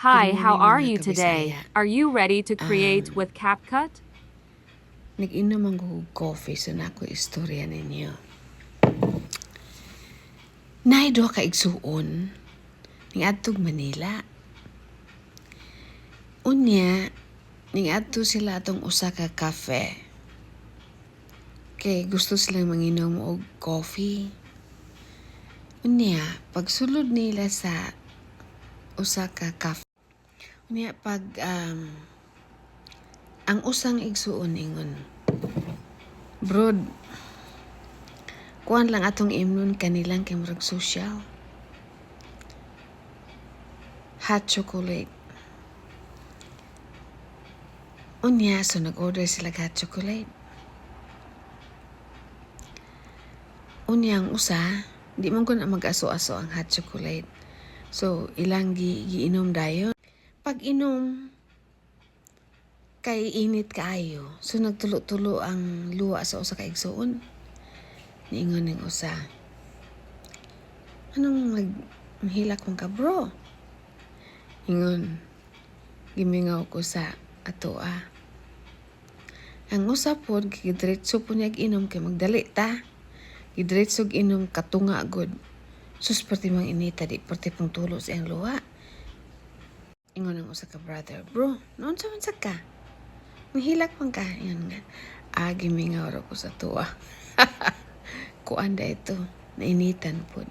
Hi, Good how morning are mga you today? kabisaya. Are you ready to create with CapCut? Nag-inom ang coffee so nako istorya ninyo. Naay duha ka igsuon ning adtong Manila. Unya ning adto sila atong usa ka cafe. Kay gusto silang manginom og coffee. Unya pagsulod nila sa usa ka cafe. Unya pag ang usang igsuon ingon, Brod, kuan lang atong imnon kanilang kay murag social. Hot chocolate. Unya, so nag-order sila hot chocolate. Unya, ang usa, di man ko na mag-aso-aso ang hot chocolate. So, ilang giinom dayon. Pag inom, kay init kaayo. So, nagtulo-tulo ang luwa sa usa ka igsuon. Niingon ng usa, anong maghilak mong ka, bro? Ingon, gimingaw ko sa ato Ang usa pod gidiretso po niya inom kay magdali ta. Gidiretso inom katunga god. Sus perti mang inita di perti pang tulo sa iyang luha. Ingon ang usa ka brother, bro, noon sa man ka? Mahilak man ka. Ingon nga, gimingaw ra ko sa tuwa. Kuan da ito, nainitan pod.